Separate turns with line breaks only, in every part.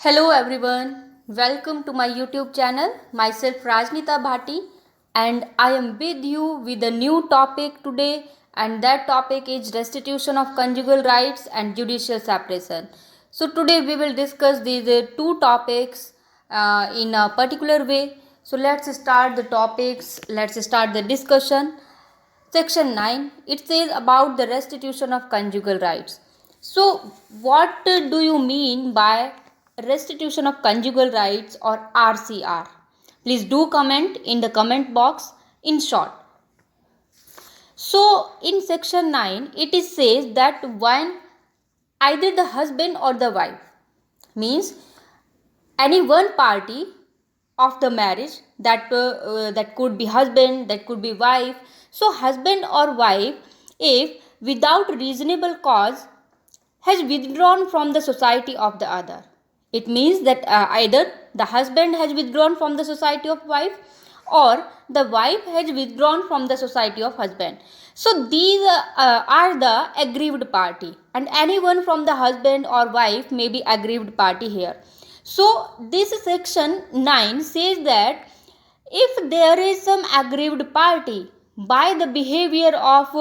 Hello everyone, welcome to my YouTube channel. Myself Rajnita Bhati and I am with you with a new topic today, and that topic is restitution of conjugal rights and judicial separation. So today we will discuss these two topics in a particular way. So let's start the topics, let's start the discussion. Section 9, it says about the restitution of conjugal rights. So, what do you mean by restitution of conjugal rights or RCR? Please do comment in the comment box in short. So, in section 9, it is says that when either the husband or the wife, means any one party of the marriage, that could be husband, that could be wife. So husband or wife, if without reasonable cause has withdrawn from the society of the other, it means that either the husband has withdrawn from the society of wife or the wife has withdrawn from the society of husband. So these are the aggrieved party, and anyone from the husband or wife may be aggrieved party here. So this section 9 says that if there is some aggrieved party by the behavior of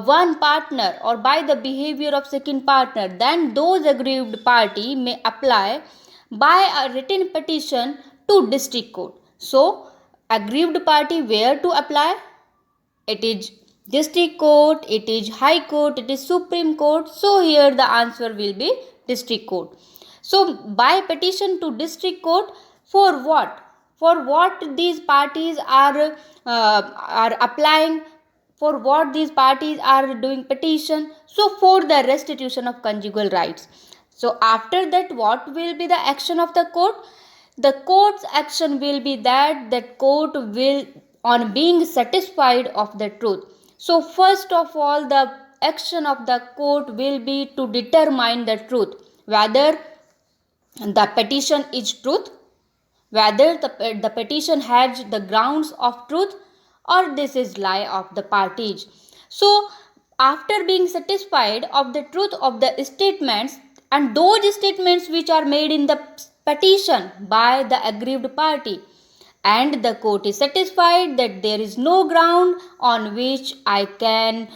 one partner or by the behavior of second partner, then those aggrieved party may apply by a written petition to district court. So aggrieved party where to apply? It is district court, it is high court, it is supreme court. So here the answer will be district court. So by petition to district court, for what? For what these parties are applying, for what these parties are doing petition? So for the restitution of conjugal rights. So after that, what will be the action of the court? The court's action will be that court will, on being satisfied of the truth. So first of all, the action of the court will be to determine the truth, whether the petition is truth, whether the petition has the grounds of truth, or this is lie of the parties. So after being satisfied of the truth of the statements, and those statements which are made in the petition by the aggrieved party, and the court is satisfied that there is no ground on which I can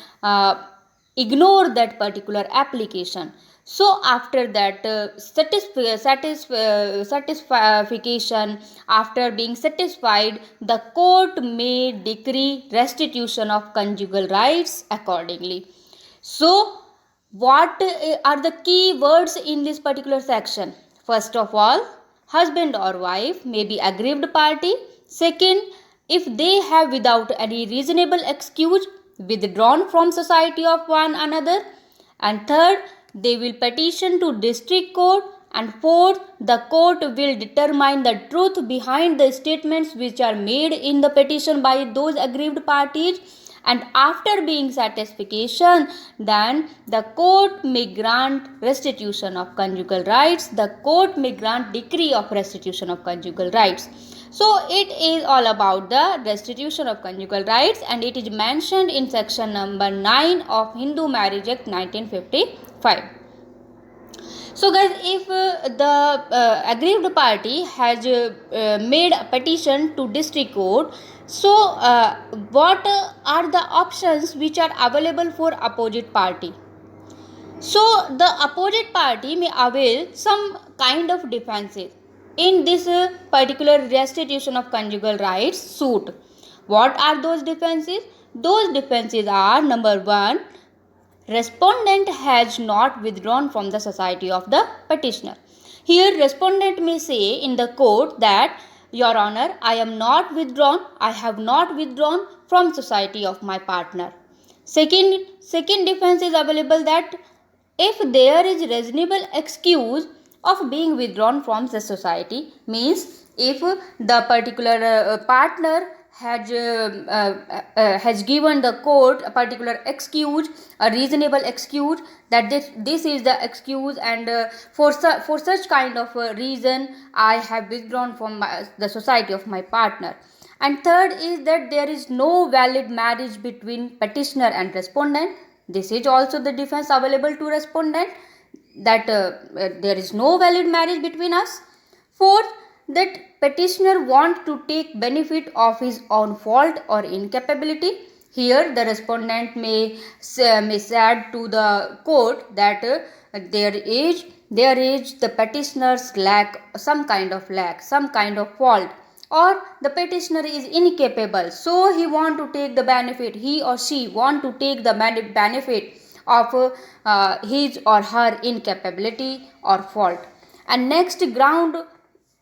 ignore that particular application. So after that satisfaction, after being satisfied, the court may decree restitution of conjugal rights accordingly. So what are the key words in this particular section? First of all, husband or wife may be aggrieved party. Second, if they have without any reasonable excuse withdrawn from society of one another. And third, they will petition to district court. And fourth, the court will determine the truth behind the statements which are made in the petition by those aggrieved parties. And after being satisfaction, then the court may grant restitution of conjugal rights. The court may grant decree of restitution of conjugal rights. So it is all about the restitution of conjugal rights, and it is mentioned in section number 9 of Hindu Marriage Act 1955. So guys, if the aggrieved party has made a petition to district court, so what are the options which are available for opposite party? So the opposite party may avail some kind of defenses in this particular restitution of conjugal rights suit. What are those defenses? Those defenses are: number 1, respondent has not withdrawn from the society of the petitioner. Here respondent may say in the court that, Your Honor, I am not withdrawn, I have not withdrawn from society of my partner. Second defense is available that if there is reasonable excuse of being withdrawn from the society, means if the particular partner has given the court a particular excuse, a reasonable excuse, that this is the excuse, and for such kind of reason I have withdrawn from the society of my partner. And third is that there is no valid marriage between petitioner and respondent. This is also the defense available to respondent. there is no valid marriage between us. Fourth, that petitioner want to take benefit of his own fault or incapability. Here, the respondent may say to the court that their age, the petitioners lack some kind of fault, or the petitioner is incapable, so he want to take the benefit, he or she want to take the benefit of his or her incapability or fault. And next ground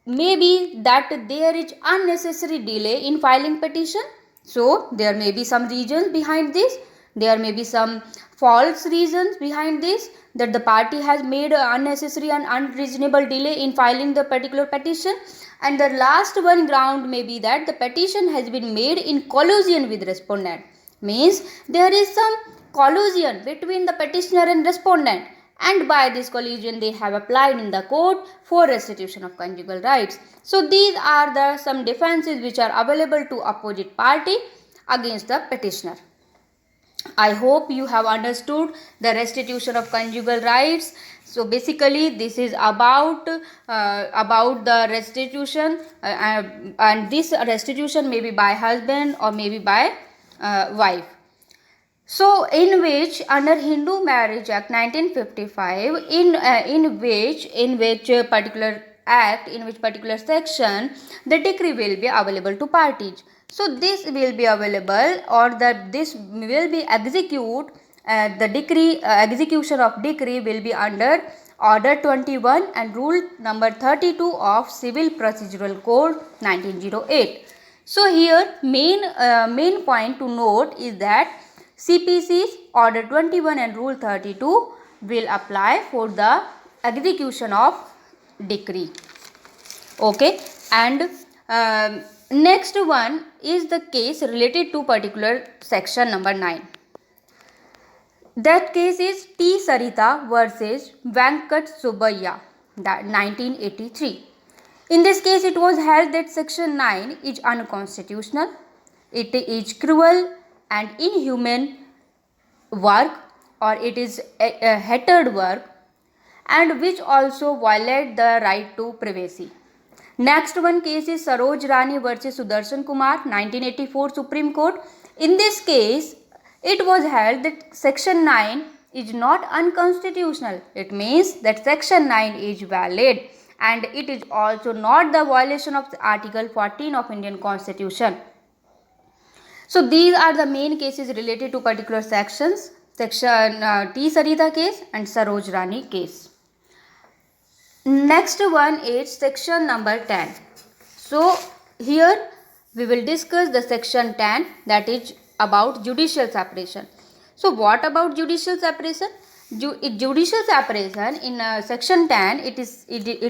may be that there is unnecessary delay in filing petition. So there may be some reasons behind this, there may be some false reasons behind this, that the party has made unnecessary and unreasonable delay in filing the particular petition. And the last one ground may be that the petition has been made in collusion with respondent, means there is some collusion between the petitioner and respondent, and by this collusion they have applied in the court for restitution of conjugal rights. So these are the some defenses which are available to opposite party against the petitioner. I hope you have understood the restitution of conjugal rights. So basically this is about the restitution, and this restitution may be by husband or maybe by wife. So in which under Hindu Marriage Act 1955, in which particular act, in which particular section, the decree will be available to parties. So this will be available, or that this will be execution of decree will be under Order 21 and Rule number 32 of Civil Procedural Code 1908. So here main point to note is that CPC's Order 21 and Rule 32 will apply for the execution of decree. Okay, and next one is the case related to particular section number 9. That case is T. Sarita versus Venkat Subbiah, 1983. In this case, it was held that section 9 is unconstitutional, it is cruel and inhumane work, or it is a hated work, and which also violate the right to privacy. Next one case is Saroj Rani versus Sudarshan Kumar, 1984 Supreme Court. In this case, it was held that section 9 is not unconstitutional. It means that section 9 is valid, and it is also not the violation of Article 14 of Indian Constitution. So these are the main cases related to particular sections, section T. Sarita case and Saroj Rani case. Next one is section number 10. So here we will discuss the section 10, that is about judicial separation. So what about judicial separation? Judicial separation in section 10, it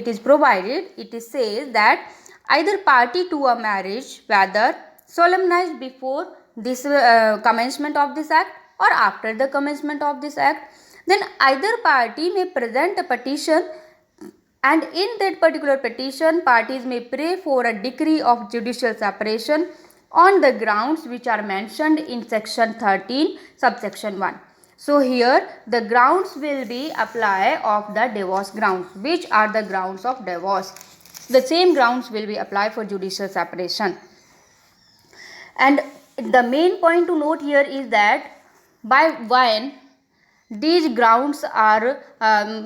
is provided, it says that either party to a marriage, whether solemnized before this commencement of this act or after the commencement of this act, then either party may present a petition, and in that particular petition parties may pray for a decree of judicial separation on the grounds which are mentioned in section 13 subsection 1. So here the grounds will be apply of the divorce grounds. Which are the grounds of divorce? The same grounds will be applied for judicial separation. And the main point to note here is that by when these grounds are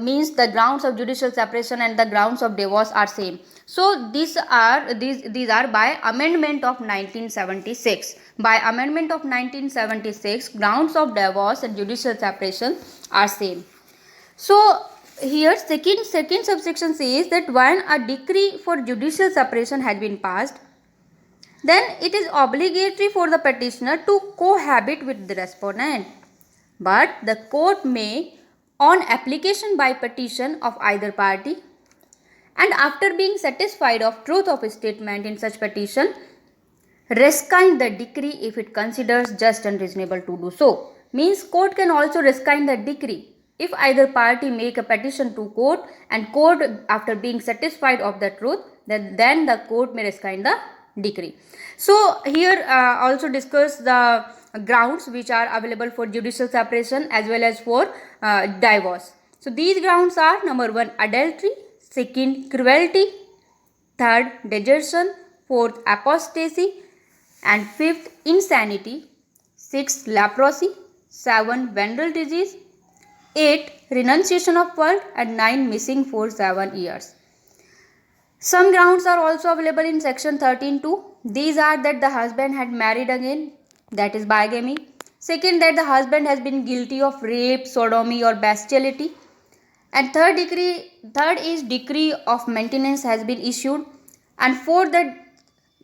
means the grounds of judicial separation and the grounds of divorce are same. So these are by amendment of 1976. By amendment of 1976, grounds of divorce and judicial separation are same. So here second subsection says that when a decree for judicial separation has been passed, then it is obligatory for the petitioner to cohabit with the respondent. But the court may, on application by petition of either party, and after being satisfied of truth of statement in such petition, rescind the decree if it considers just and reasonable to do so. Means court can also rescind the decree if either party make a petition to court, and court after being satisfied of the truth, then the court may rescind the decree. So here also discuss the grounds which are available for judicial separation as well as for divorce. So these grounds are: number 1, adultery; second, cruelty; third, desertion; fourth, apostasy; and fifth, insanity; sixth, leprosy; 7, venereal disease; 8, renunciation of world; and 9, missing for 7 years. Some grounds are also available in section 13(2). These are that the husband had married again, that is bigamy. Second, that the husband has been guilty of rape, sodomy or bestiality. And third is decree of maintenance has been issued. And fourth, that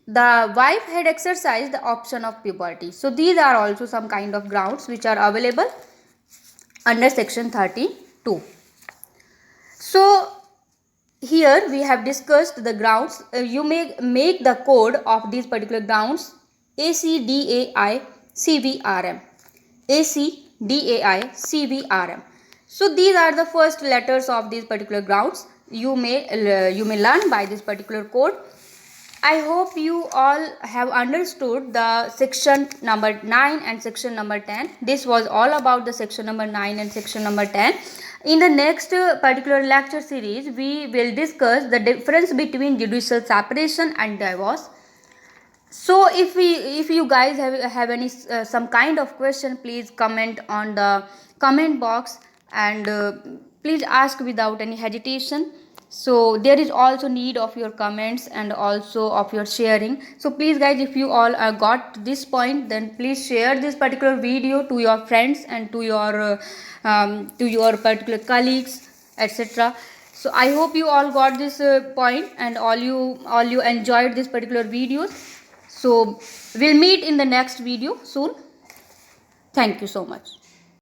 the wife had exercised the option of puberty. So these are also some kind of grounds which are available under section 32. So here we have discussed the grounds. You may make the code of these particular grounds ACDAI CVRM. ACDAI CVRM. So these are the first letters of these particular grounds. You may learn by this particular code. I hope you all have understood the section number 9 and section number 10. This was all about the section number 9 and section number 10. In the next particular lecture series, we will discuss the difference between judicial separation and divorce. So if you guys have any some kind of question, please comment on the comment box, and please ask without any hesitation. So there is also need of your comments and also of your sharing. So please guys, if you all got this point, then please share this particular video to your friends and to your particular colleagues, etc. So I hope you all got this point, and all you enjoyed this particular videos. So we'll meet in the next video soon. Thank you so much.